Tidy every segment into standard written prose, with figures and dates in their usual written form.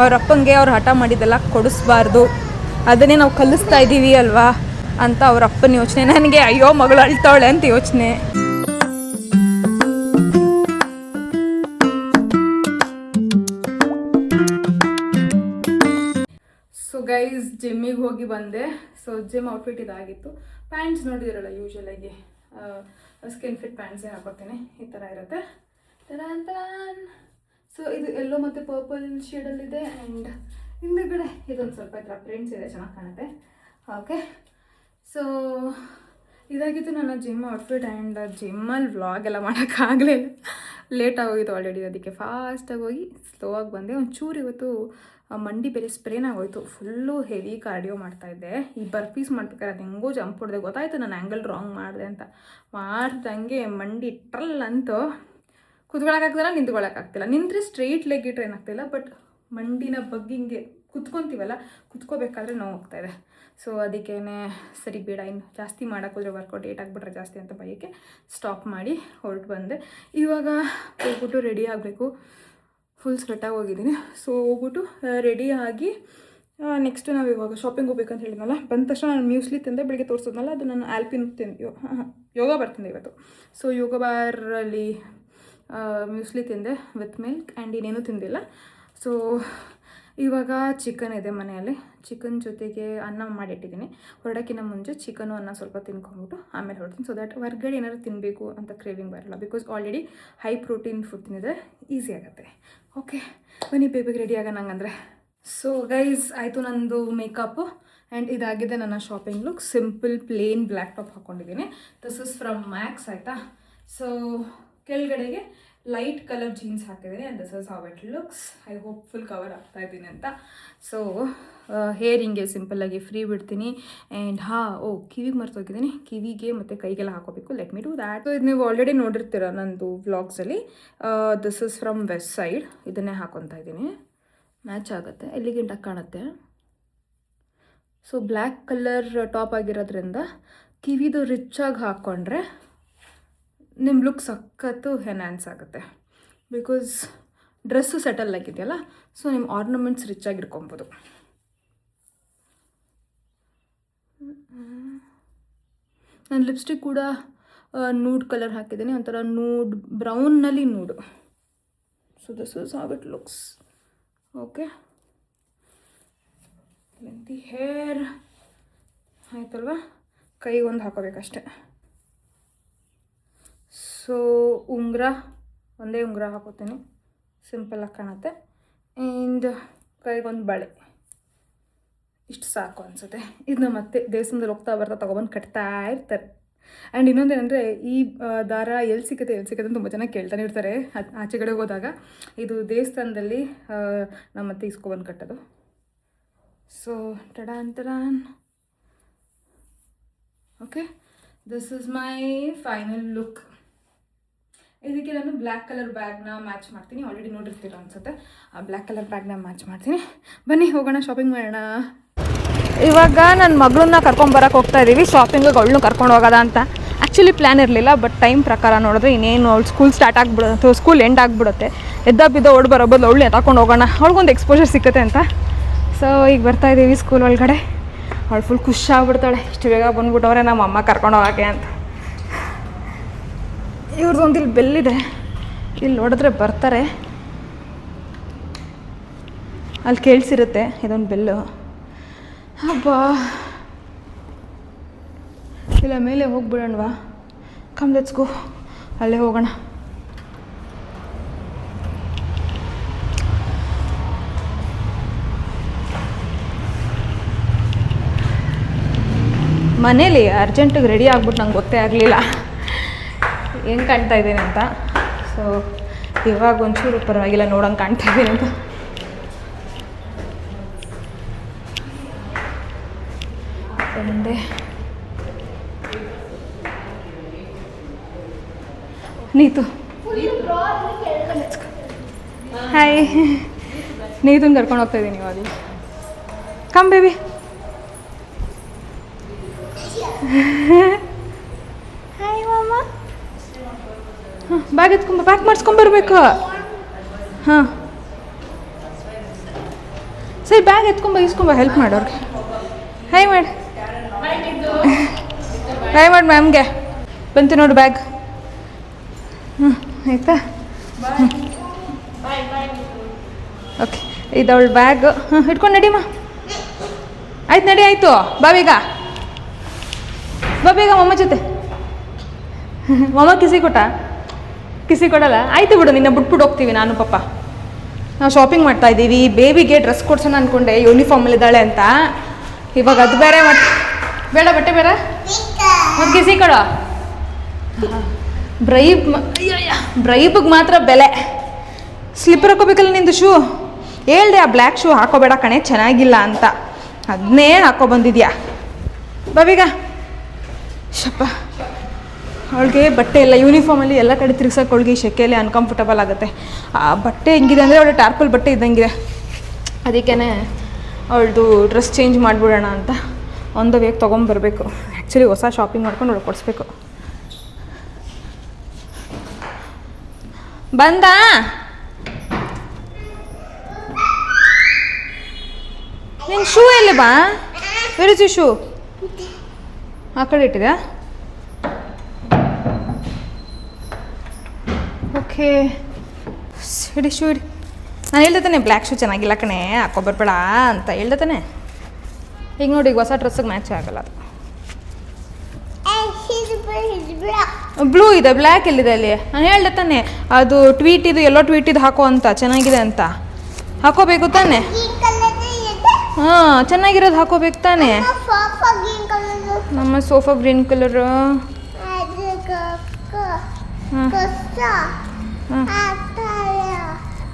ಅವ್ರ ಅಪ್ಪಂಗೆ ಅವ್ರು ಹಠ ಮಾಡಿದ್ದೆಲ್ಲ ಕೊಡಿಸ್ಬಾರ್ದು, ಅದನ್ನೇ ನಾವು ಕಲಿಸ್ತಾ ಇದ್ದೀವಿ ಅಲ್ವಾ ಅಂತ ಅವ್ರ ಅಪ್ಪನ ಯೋಚನೆ. ನನಗೆ ಅಯ್ಯೋ ಮಗಳು ಅಳ್ತಾವಳೆ ಅಂತ ಯೋಚನೆ. ಸೊ ಗೈಸ್, ಜಿಮ್ಮಿಗೆ ಹೋಗಿ ಬಂದೆ. ಸೊ ಜಿಮ್ ಔಟ್ಫಿಟ್ ಇದಾಗಿತ್ತು. ಪ್ಯಾಂಟ್ಸ್ ನೋಡಿದಿರಲ್ಲ, ಯೂಶ್ವಲಾಗಿ ಸ್ಕಿನ್ ಫಿಟ್ ಪ್ಯಾಂಟ್ಸೇ ಹಾಕೋತೀನಿ. ಈ ಥರ ಇರುತ್ತೆ. ಸೊ ಇದು ಎಲ್ಲೋ ಮತ್ತು ಪರ್ಪಲ್ ಶೇಡಲ್ಲಿದೆ. ಆ್ಯಂಡ್ ಹಿಂದುಗಡೆ ಇದೊಂದು ಸ್ವಲ್ಪ ಈ ಥರ ಪ್ರಿಂಟ್ಸ್ ಇದೆ, ಚೆನ್ನಾಗಿ ಕಾಣುತ್ತೆ. ಓಕೆ, ಸೊ ಇದಾಗಿತ್ತು ನನ್ನ ಜಿಮ್ ಔಟ್ಫಿಟ್. ಆ್ಯಂಡ್ ಜಿಮ್ಮಲ್ಲಿ ವ್ಲಾಗ್ ಎಲ್ಲ ಮಾಡೋಕ್ಕಾಗಲಿಲ್ಲ, ಲೇಟ್ ಆಗೋಗಿತ್ತು ಆಲ್ರೆಡಿ. ಅದಕ್ಕೆ ಫಾಸ್ಟಾಗಿ ಹೋಗಿ ಸ್ಲೋ ಆಗಿ ಬಂದೆ. ಒಂಚೂರು ಇವತ್ತು ಮಂಡಿ ಬೇರೆ ಸ್ಪ್ರೇನ್ ಆಗೋಯ್ತು. ಫುಲ್ಲು ಹೆವಿ ಕಾರ್ಡಿಯೋ ಮಾಡ್ತಾಯಿದ್ದೆ. ಈ ಬರ್ಪೀಸ್ ಮಾಡ್ಬೇಕಾದ್ರೆ ಅದು ಹೆಂಗೋ ಜಂಪ್ ಹೊಡೆದೆ, ಗೊತ್ತಾಯ್ತು ನಾನು ಆ್ಯಂಗಲ್ ರಾಂಗ್ ಮಾಡಿದೆ ಅಂತ. ಮಾಡ್ದಂಗೆ ಮಂಡಿ ಟ್ರಲ್ ಅಂತೂ ಕುತ್ಕೊಳ್ಳೋಕ್ಕಾಗ್ತಿಲ್ಲ, ನಿಂತ್ಕೊಳ್ಳೋಕ್ಕಾಗ್ತಿಲ್ಲ. ನಿಂತರೆ ಸ್ಟ್ರೈಟ್ ಲೆಗ್ ಇಟ್ರೆ ಏನಾಗ್ತಿಲ್ಲ, ಬಟ್ ಮಂಡಿನ ಬಗ್ಗಿಂಗೆ ಕುತ್ಕೊತೀವಲ್ಲ, ಕುತ್ಕೋಬೇಕಾದ್ರೆ ನೋವು ಹೋಗ್ತಾಯಿದೆ. ಸೊ ಅದಕ್ಕೇ ಸರಿ ಬೇಡ, ಇನ್ನು ಜಾಸ್ತಿ ಮಾಡೋಕ್ಕೋದ್ರೆ ವರ್ಕೌಟ್ ಏಟ್ ಆಗಿಬಿಟ್ರೆ ಜಾಸ್ತಿ ಅಂತ ಭಯಕ್ಕೆ ಸ್ಟಾಪ್ ಮಾಡಿ ಹೊರಟು ಬಂದೆ. ಇವಾಗ ಹೋಗ್ಬಿಟ್ಟು ರೆಡಿ ಆಗಬೇಕು. ಫುಲ್ ಸ್ವೆಟಾಗಿ ಹೋಗಿದ್ದೀನಿ. ಸೊ ಹೋಗ್ಬಿಟ್ಟು ರೆಡಿ ಆಗಿ ನೆಕ್ಸ್ಟು ನಾವು ಇವಾಗ ಶಾಪಿಂಗ್ ಹೋಗ್ಬೇಕಂತ ಹೇಳಿದ್ನಲ್ಲ. ಬಂದ ತಕ್ಷಣ ನಾನು ಮ್ಯೂಸ್ಲಿ ತಿಂದೆ, ಬೆಳಿಗ್ಗೆ ತೋರಿಸಿದ್ನಲ್ಲ, ಅದು ನಾನು ಆಲ್ಪಿನ್ ಯೋಗ ಬಾರ್ ತಿಂದೆ ಇವತ್ತು. ಸೊ ಯೋಗ ಬಾರಲ್ಲಿ ಮ್ಯೂಸ್ಲಿ ತಿಂದೆ ವಿತ್ ಮಿಲ್ಕ್. ಆ್ಯಂಡ್ ಇನ್ನೇನು ತಿಂದಿಲ್ಲ. ಸೊ ಇವಾಗ ಚಿಕನ್ ಇದೆ ಮನೆಯಲ್ಲಿ. ಚಿಕನ್ ಜೊತೆಗೆ ಅನ್ನ ಮಾಡಿಟ್ಟಿದ್ದೀನಿ. ಹೊರಡೋಕ್ಕಿಂತ ಮುಂಚೆ ಚಿಕನು ಅನ್ನ ಸ್ವಲ್ಪ ತಿನ್ಕೊಂಬಿಟ್ಟು ಆಮೇಲೆ ಹೊರಡ್ತೀನಿ. ಸೊ ದ್ಯಾಟ್ ಹೊರಗಡೆ ಏನಾದ್ರು ತಿನ್ನಬೇಕು ಅಂತ ಕ್ರೇವಿಂಗ್ ಬರಲ್ಲ. Because already high protein food ತಿಂದಿದ್ರೆ ಈಸಿ ಆಗುತ್ತೆ. ಓಕೆ, ಬನ್ನಿ ಬೇಗ ರೆಡಿ ಆಗೋಣ ಹಂಗಂದರೆ. ಸೊ ಗೈಸ್, ಆಯಿತು ನಂದು ಮೇಕಪ್ಪು. ಆ್ಯಂಡ್ ಇದಾಗಿದೆ ನನ್ನ shopping look. Simple plane black top ಹಾಕ್ಕೊಂಡಿದ್ದೀನಿ. ದಿಸ್ ಇಸ್ ಫ್ರಮ್ ಮ್ಯಾಕ್ಸ್, ಆಯಿತಾ. ಸೊ ಕೆಳಗಡೆಗೆ ಲೈಟ್ ಕಲರ್ ಜೀನ್ಸ್ ಹಾಕಿದ್ದೀನಿ. And this is how it looks. I hope full cover ಆಗ್ತಾ ಇದ್ದೀನಿ ಅಂತ. ಸೊ ಹೇರ್ ಹಿಂಗೆ ಸಿಂಪಲ್ಲಾಗಿ ಫ್ರೀ ಬಿಡ್ತೀನಿ. ಆ್ಯಂಡ್ ಕಿವಿಗೆ ಮರ್ತೋಗಿದ್ದೀನಿ. ಕಿವಿಗೆ ಮತ್ತು ಕೈಗೆಲ್ಲ ಹಾಕೋಬೇಕು. Let me do that. So ಇದು ನೀವು ಆಲ್ರೆಡಿ ನೋಡಿರ್ತೀರ ನಂದು ವ್ಲಾಗ್ಸಲ್ಲಿ. This is from west side. ಇದನ್ನೇ ಹಾಕೊತಾ ಇದ್ದೀನಿ. ಮ್ಯಾಚ್ ಆಗುತ್ತೆ, ಎಲಿಗೆಂಟಾಗಿ ಕಾಣುತ್ತೆ. ಸೊ ಬ್ಲ್ಯಾಕ್ ಕಲರ್ ಟಾಪ್ ಆಗಿರೋದ್ರಿಂದ ಕಿವಿದು ರಿಚಾಗಿ ಹಾಕ್ಕೊಂಡ್ರೆ ನಿಮ್ಮ ಲುಕ್ ಸಖತ್ತು ಎನ್ಹ್ಯಾನ್ಸ್ ಆಗುತ್ತೆ. ಬಿಕಾಸ್ ಡ್ರೆಸ್ಸು ಸೆಟಲ್ ಆಗಿದೆಯಲ್ಲ, ಸೊ ನಿಮ್ಮ ಆರ್ನಮೆಂಟ್ಸ್ ರಿಚಾಗಿ ಇಟ್ಕೊಬೋದು. ನಾನು ಲಿಪ್ಸ್ಟಿಕ್ ಕೂಡ ನೂಡ್ ಕಲರ್ ಹಾಕಿದ್ದೀನಿ, ಒಂಥರ ನೂಡ್ ಬ್ರೌನ್ನಲ್ಲಿ nude. So this is how it looks. Okay, lengthy hair ಆಯ್ತಲ್ವ. ಕೈಗೊಂದು ಹಾಕೋಬೇಕಷ್ಟೆ. ಸೊ ಒಂದೇ ಉಂಗುರ ಹಾಕೋತೀನಿ, ಸಿಂಪಲಾಗಿ ಕಾಣುತ್ತೆ. ಆ್ಯಂಡ್ ಕೈಗೊಂದು ಬಳೆ, ಇಷ್ಟು ಸಾಕು ಅನಿಸುತ್ತೆ. ಇದನ್ನ ಮತ್ತೆ ದೇವಸ್ಥಾನದಲ್ಲಿ ಹೋಗ್ತಾ ಬರ್ತಾ ತೊಗೊಬಂದು ಕಟ್ತಾ ಇರ್ತಾರೆ. ಆ್ಯಂಡ್ ಇನ್ನೊಂದೇನೆಂದರೆ, ಈ ದಾರ ಎಲ್ಲಿ ಸಿಗುತ್ತೆ ಅಂತ ತುಂಬ ಜನ ಕೇಳ್ತಾನೆ ಇರ್ತಾರೆ ಆಚೆ ಕಡೆ ಹೋದಾಗ. ಇದು ದೇವಸ್ಥಾನದಲ್ಲಿ ನಮ್ಮ ಮತ್ತೆ ಇಸ್ಕೊಬಂದು ಕಟ್ಟೋದು. So tada. Okay, this is my final look. ಇದಕ್ಕೆ ನಾನು ಬ್ಲ್ಯಾಕ್ ಕಲರ್ ಬ್ಯಾಗ್ನ ಮ್ಯಾಚ್ ಮಾಡ್ತೀನಿ. ಆಲ್ರೆಡಿ ನೋಡಿರ್ತೀರ ಅನ್ಸುತ್ತೆ. ಆ ಬ್ಲ್ಯಾಕ್ ಕಲರ್ ಬ್ಯಾಗ್ನ ಮ್ಯಾಚ್ ಮಾಡ್ತೀನಿ. ಬನ್ನಿ ಹೋಗೋಣ, ಶಾಪಿಂಗ್ ಮಾಡೋಣ. ಇವಾಗ ನನ್ನ ಮಗಳನ್ನ ಕರ್ಕೊಂಬರಕ್ಕೆ ಹೋಗ್ತಾ ಇದ್ದೀವಿ. ಶಾಪಿಂಗಿಗೆ ಅವಳನ್ನೂ ಕರ್ಕೊಂಡು ಹೋಗೋದ ಅಂತ ಆ್ಯಕ್ಚುಲಿ ಪ್ಲ್ಯಾನ್ ಇರಲಿಲ್ಲ. ಬಟ್ ಟೈಮ್ ಪ್ರಕಾರ ನೋಡಿದ್ರೆ ಇನ್ನೇನು ಅವಳು ಸ್ಕೂಲ್ ಸ್ಟಾರ್ಟ್ ಆಗಿಬಿಡುತ್ತೆ, ಸ್ಕೂಲ್ ಎಂಡ್ ಆಗಿಬಿಡುತ್ತೆ. ಎದ್ದ ಓಡ್ ಬರೋ ಬದಲು ಅವಳನ್ನ ತಗೊಂಡು ಹೋಗೋಣ, ಅವಳಿಗೊಂದು ಎಕ್ಸ್ಪೋಜರ್ ಸಿಕ್ಕುತ್ತೆ ಅಂತ. ಸೊ ಈಗ ಬರ್ತಾ ಇದ್ದೀವಿ ಸ್ಕೂಲ್ ಒಳಗಡೆ. ಅವಳು ಫುಲ್ ಖುಷಿ ಆಗ್ಬಿಡ್ತಾಳೆ, ಇಷ್ಟು ಬೇಗ ಬಂದ್ಬಿಟ್ಟವ್ರೆ ನಮ್ಮ ಅಮ್ಮ ಕರ್ಕೊಂಡು ಹೋಗೋಕ್ಕೆ ಅಂತ. ಇವ್ರದ್ದೊಂದು ಇಲ್ಲಿ ಬೆಲ್ಲಿದೆ, ಇಲ್ಲಿ ನೋಡಿದ್ರೆ ಬರ್ತಾರೆ. ಅಲ್ಲಿ ಕೇಳಿಸಿರುತ್ತೆ ಇದೊಂದು ಬೆಲ್ಲು. ಹಬ್ಬಾ, ಇಲ್ಲ ಮೇಲೆ ಹೋಗ್ಬಿಡೋಣವಾ? ಕಮ್ ಲೆಟ್ಸ್ ಗೋ, ಅಲ್ಲೇ ಹೋಗೋಣ. ಮನೇಲಿ ಅರ್ಜೆಂಟಿಗೆ ರೆಡಿ ಆಗ್ಬಿಟ್ಟು ನಂಗೆ ಗೊತ್ತೇ ಆಗಲಿಲ್ಲ ಹೆಂಗೆ ಕಾಣ್ತಾ ಇದ್ದೀನಿ ಅಂತ. ಸೊ ಇವಾಗ ಒಂಚೂರು ಪರವಾಗಿಲ್ಲ, ನೋಡೋಂಗೆ ಕಾಣ್ತಾ ಇದ್ದೀನಿ ಅಂತ. ಬಂದೆ. ನೀತು, ಹಾಯ್. ನೀತನ ಕರ್ಕೊಂಡು ಹೋಗ್ತಾ ಇದ್ದೀನಿ ಇವಾಗ. Come baby. ಹಾಯ್ ಮಾಮ. ಹಾಂ, ಬ್ಯಾಗ್ ಎತ್ಕೊಂಬ, ಪ್ಯಾಕ್ ಮಾಡಿಸ್ಕೊಂಬರ್ಬೇಕು. ಹಾಂ ಸರಿ ಬ್ಯಾಗ್ ಎತ್ಕೊಂಬ ಇಸ್ಕೊಂಬ ಹೆಲ್ಪ್ ಮಾಡೋರಿಗೆ. ಹಾಯ್ ಮಾಡಿ ಹಾಯ್ ಮಾಡಿ ಮ್ಯಾಮ್ಗೆ. ಬಂತು ನೋಡು ಬ್ಯಾಗ್. ಹ್ಞೂ ಆಯಿತಾ? ಓಕೆ ಇದು ಅವಳು ಬ್ಯಾಗ್. ಹಾಂ ಇಟ್ಕೊಂಡು ನಡಿಮ್ಮ. ಆಯ್ತು ನಡಿ, ಆಯಿತು ಬಾ ಬೇಗ ಮಮ್ಮ ಜೊತೆ. ಮಮ್ಮ ಕಿಸಿ ಕೊಡಲ್ಲ. ಆಯಿತು ಬಿಡು, ನಿನ್ನ ಬಿಟ್ಬಿಟ್ಟು ಹೋಗ್ತೀವಿ ನಾನು ಪಾಪ. ನಾವು ಶಾಪಿಂಗ್ ಮಾಡ್ತಾ ಇದ್ದೀವಿ. ಬೇಬಿಗೆ ಡ್ರೆಸ್ ಕೊಡ್ಸೋಣ ಅಂದ್ಕೊಂಡೆ, ಯೂನಿಫಾರ್ಮಲ್ಲಿದ್ದಾಳೆ ಅಂತ. ಇವಾಗ ಅದು ಬೇರೆ ಬೇಡ, ಬಟ್ಟೆ ಬೇರೆ ಮತ್ತು ಕಿಸಿ ಕೊಡೋ. ಬ್ರೈಬ್ಗೆ ಮಾತ್ರ ಬೆಲೆ. ಸ್ಲಿಪ್ಪರ್ ಹಾಕೋಬೇಕಲ್ಲ ನಿಂದು ಶೂ. ಹೇಳ್ದೆ ಆ ಬ್ಲ್ಯಾಕ್ ಶೂ ಹಾಕೋಬೇಡ ಕಣೆ, ಚೆನ್ನಾಗಿಲ್ಲ ಅಂತ. ಅದನ್ನೇ ಹಾಕೊಬಂದಿದ್ಯಾ. ಬೇಗ ಶಪ್ಪ. ಅವಳಿಗೆ ಬಟ್ಟೆ ಎಲ್ಲ ಯೂನಿಫಾರ್ಮಲ್ಲಿ ಎಲ್ಲ ಕಡೆ ತಿರ್ಗ್ಸೋಕೆ ಅವಳಿಗೆ ಶೆಕೆಯಲ್ಲಿ ಅನ್ಕಂಫರ್ಟಬಲ್ ಆಗುತ್ತೆ. ಆ ಬಟ್ಟೆ ಹೆಂಗಿದೆ ಅಂದರೆ ಅವಳು ಟಾರ್ಪಲ್ ಬಟ್ಟೆ ಇದ್ದಂಗಿದೆ. ಅದಕ್ಕೇ ಅವಳದು ಡ್ರೆಸ್ ಚೇಂಜ್ ಮಾಡಿಬಿಡೋಣ ಅಂತ ಒಂದು ವೇಗ ತೊಗೊಂಬರ್ಬೇಕು. ಆ್ಯಕ್ಚುಲಿ ಹೊಸ ಶಾಪಿಂಗ್ ಮಾಡ್ಕೊಂಡು ಅವಳು ಕೊಡಿಸ್ಬೇಕು. ಬಂದಾ? ನಿನ್ನ ಶೂ ಎಲ್ಲಿ ಬಾ? Where is you shoe? ಆ ಕಡೆ ಇಟ್ಟಿದೆ. ಓಕೆ ಇಡಿ ಶೂ ಇಡಿ. ನಾನು ಹೇಳ್ದೆ ತಾನೆ ಬ್ಲ್ಯಾಕ್ ಶೂ ಚೆನ್ನಾಗಿಲ್ಲ ಕಣೆ, ಹಾಕೊಬರ್ಬೇಡ ಅಂತ ಹೇಳ್ದೆ ತಾನೆ. ಈಗ ನೋಡಿ, ಈಗ ಹೊಸ ಡ್ರೆಸ್ಸಿಗೆ ಮ್ಯಾಚ್ ಆಗಲ್ಲ ಅದು. ಬ್ಲೂ ಇದೆ, ಬ್ಲ್ಯಾಕ್ ಎಲ್ಲಿದೆ ಅಲ್ಲಿ? ನಾನು ಹೇಳ್ದೆ ತಾನೆ ಅದು ಎಲ್ಲೋ ಟ್ವೀಟಿದು ಹಾಕೋ ಅಂತ, ಚೆನ್ನಾಗಿದೆ ಅಂತ. ಹಾಕೋಬೇಕು ತಾನೆ? ಹಾಂ ಚೆನ್ನಾಗಿರೋದು ಹಾಕೋಬೇಕು ತಾನೆ. ನಮ್ಮ ಸೋಫಾ ಗ್ರೀನ್ ಕಲರ್.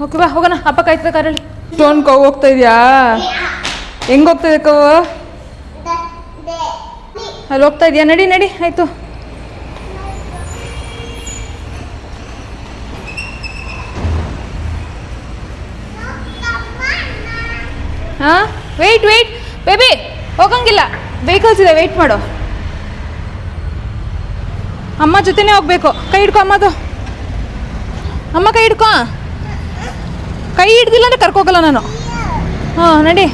ಓಕೆ ಬಾ ಹೋಗೋಣ. ಅಪ್ಪ ಕಾಯ್ತದೆ ಕಾರಲ್ಲಿ. ಸ್ಟೋನ್ ಕವ್ ಹೋಗ್ತಾ ಇದೆಯಾ? ಹೆಂಗೆ ಹೋಗ್ತಾ ಇದೆ ಕವು? ಅಲ್ಲಿ ಹೋಗ್ತಾ ಇದೆಯಾ? ನಡಿ ನಡಿ ಆಯಿತು. ಹಾಂ ವೆಯ್ಟ್ ಬೇಬಿ, ಹೋಗಂಗಿಲ್ಲ. ವೆಹಿಕಲ್ಸ್ ಇದೆ, ವೆಯ್ಟ್ ಮಾಡು. ಅಮ್ಮ ಜೊತೆನೇ ಹೋಗ್ಬೇಕು. ಕೈ ಹಿಡ್ಕೊ ಅಮ್ಮದು. ಅಮ್ಮ ಕೈ ಹಿಡ್ಕೊ. ಕೈ ಹಿಡ್ದಿಲ್ಲ ಅಂದರೆ ಕರ್ಕೋಗಲ್ಲ ನಾನು. ಹಾಂ ನಡಿ